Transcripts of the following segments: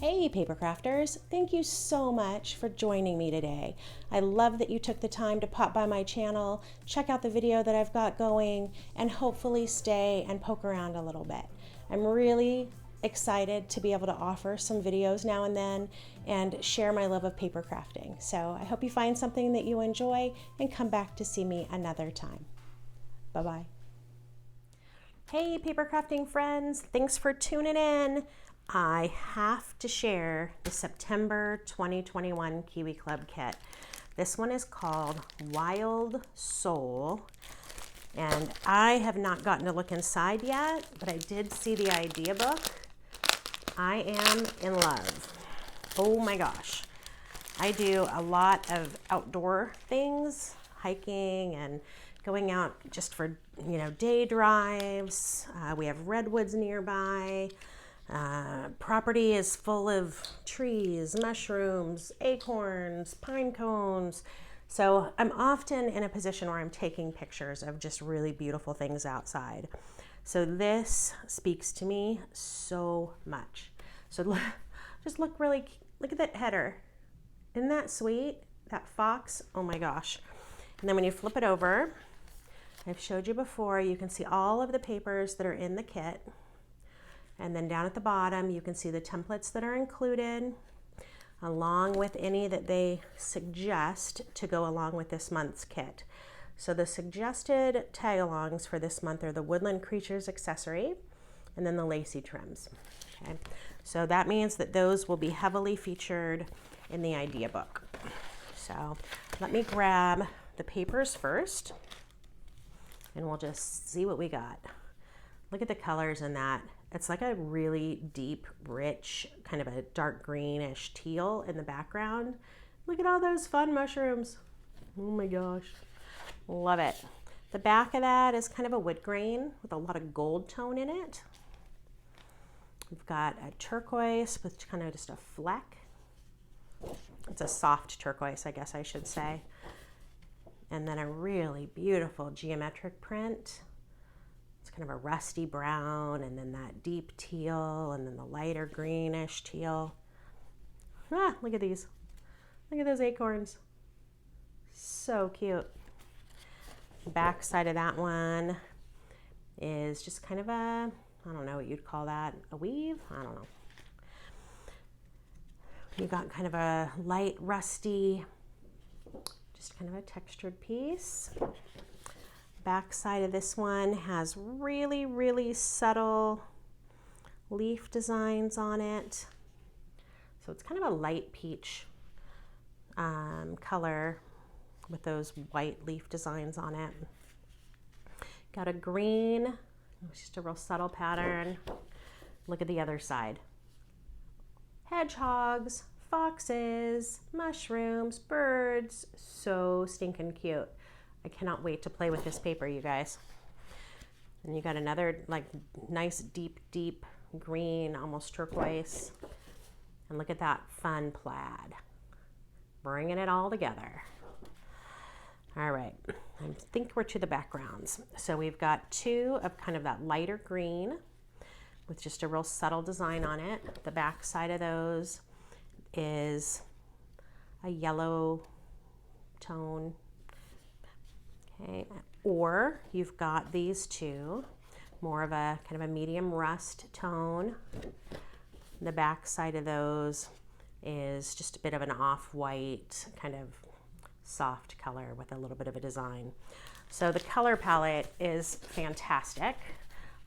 Hey paper crafters, thank you so much for joining me today. I love that you took the time to pop by my channel, check out the video that I've got going, and hopefully stay and poke around a little bit. I'm really excited to be able to offer some videos now and then and share my love of paper crafting. So I hope you find something that you enjoy and come back to see me another time. Bye-bye. Hey paper crafting friends, thanks for tuning in. I have to share the September 2021 Kiwi Club Kit. This one is called Wild Soul, and I have not gotten to look inside yet, but I did see the idea book. I am in love. Oh my gosh. I do a lot of outdoor things, hiking and going out just for, day drives. We have redwoods nearby. Property is full of trees, mushrooms, acorns, pine cones. So I'm often in a position where I'm taking pictures of just really beautiful things outside. So this speaks to me so much. So just look at that header. Isn't that sweet? That fox, oh my gosh. And then when you flip it over, I've showed you before, you can see all of the papers that are in the kit. And then down at the bottom, you can see the templates that are included, along with any that they suggest to go along with this month's kit. So the suggested tag-alongs for this month are the Woodland Creatures accessory and then the lacy trims. Okay, so that means that those will be heavily featured in the idea book. So let me grab the papers first, and we'll just see what we got. Look at the colors in that. It's like a really deep, rich, kind of a dark greenish teal in the background. Look at all those fun mushrooms. Oh my gosh, love it. The back of that is kind of a wood grain with a lot of gold tone in it. We've got a turquoise with kind of just a fleck. It's a soft turquoise, I guess I should say. And then a really beautiful geometric print. It's kind of a rusty brown, and then that deep teal, and then the lighter greenish teal. Ah, look at these. Look at those acorns. So cute. The back side of that one is just kind of a, I don't know what you'd call that, a weave? I don't know. You got kind of a light rusty, just kind of a textured piece. Back side of this one has really, really subtle leaf designs on it. So it's kind of a light peach color with those white leaf designs on it. Got a green, it's just a real subtle pattern. Look at the other side. Hedgehogs, foxes, mushrooms, birds, so stinking cute. I cannot wait to play with this paper, you guys. And you got another like nice deep green, almost turquoise. And look at that fun plaid. Bringing it all together. All right, I think we're to the backgrounds. So we've got two of kind of that lighter green with just a real subtle design on it. The back side of those is a yellow tone. Okay. Or you've got these two, more of a kind of a medium rust tone. The back side of those is just a bit of an off-white, kind of soft color with a little bit of a design. So the color palette is fantastic.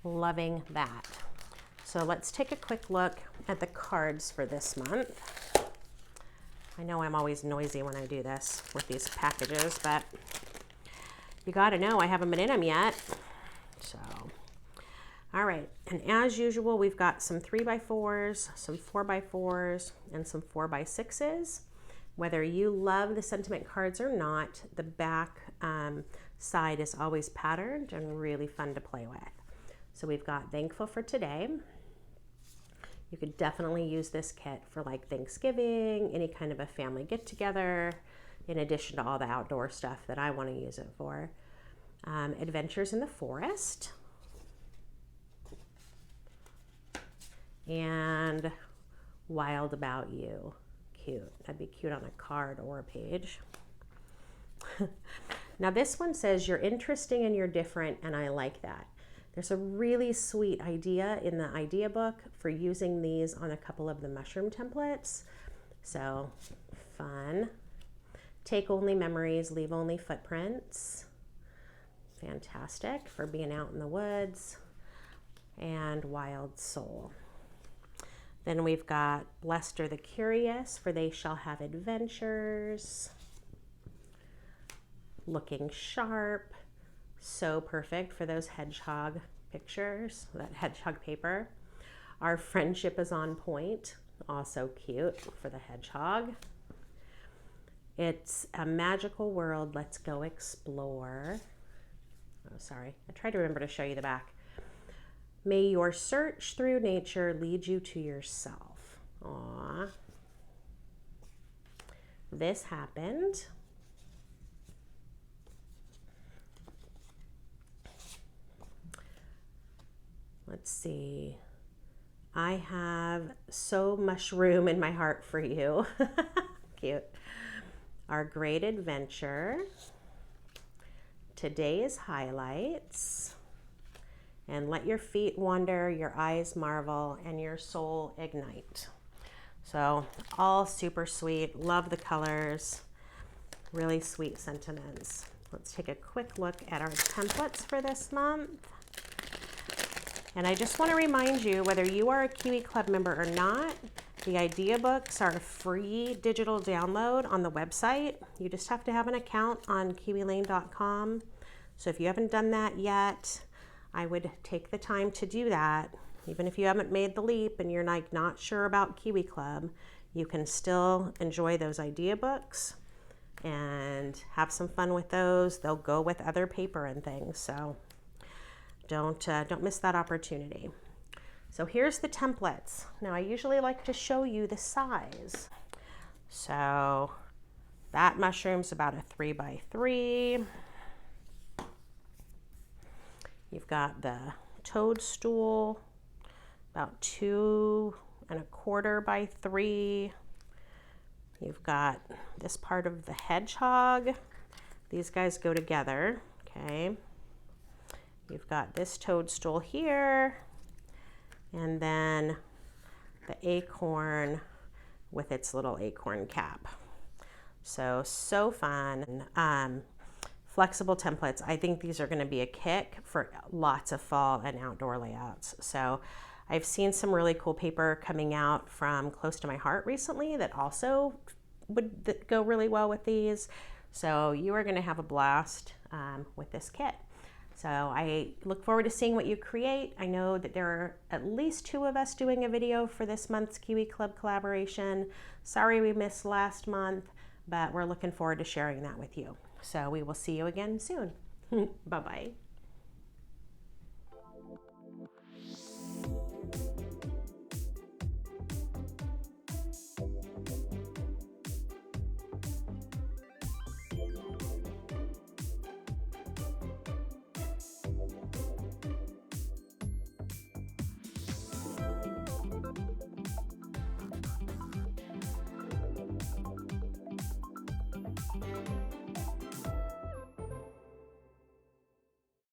Loving that. So let's take a quick look at the cards for this month. I know I'm always noisy when I do this with these packages, but you gotta know I haven't been in them yet. So, all right. And as usual, we've got some 3x4s, some 4x4s, and some 4x6s. Whether you love the sentiment cards or not, the back side is always patterned and really fun to play with. So we've got Thankful for Today. You could definitely use this kit for like Thanksgiving, any kind of a family get together, in addition to all the outdoor stuff that I want to use it for. Adventures in the Forest. And Wild About You. Cute. That'd be cute on a card or a page. Now this one says, you're interesting and you're different, and I like that. There's a really sweet idea in the idea book for using these on a couple of the mushroom templates. So fun. Take only memories, leave only footprints. Fantastic for being out in the woods. And Wild Soul. Then we've got Blessed are the Curious, for they shall have adventures. Looking Sharp, so perfect for those hedgehog pictures, that hedgehog paper. Our Friendship is on Point, also cute for the hedgehog. It's a magical world, let's go explore. Oh, sorry, I tried to remember to show you the back. May your search through nature lead you to yourself. Aww. This happened. Let's see. I have so much room in my heart for you. Cute. Our Great Adventure. Today's Highlights. And Let Your Feet Wander, Your Eyes Marvel, and Your Soul Ignite. So all super sweet. Love the colors. Really sweet sentiments. Let's take a quick look at our templates for this month. And I just want to remind you, whether you are a Kiwi Club member or not, the idea books are a free digital download on the website. You just have to have an account on kiwilane.com. So if you haven't done that yet, I would take the time to do that. Even if you haven't made the leap and you're like not sure about Kiwi Club, you can still enjoy those idea books and have some fun with those. They'll go with other paper and things, so don't miss that opportunity. So here's the templates. Now I usually like to show you the size. So that mushroom's about a 3 by 3. You've got the toadstool, about 2 1/4 by 3. You've got this part of the hedgehog. These guys go together, okay? You've got this toadstool here, and then the acorn with its little acorn cap. So fun. Flexible templates. I think these are going to be a kick for lots of fall and outdoor layouts. So I've seen some really cool paper coming out from Close to My Heart recently that also would go really well with these. So you are going to have a blast with this kit. So I look forward to seeing what you create. I know that there are at least 2 of us doing a video for this month's Kiwi Club collaboration. Sorry we missed last month, but we're looking forward to sharing that with you. So we will see you again soon. Bye-bye.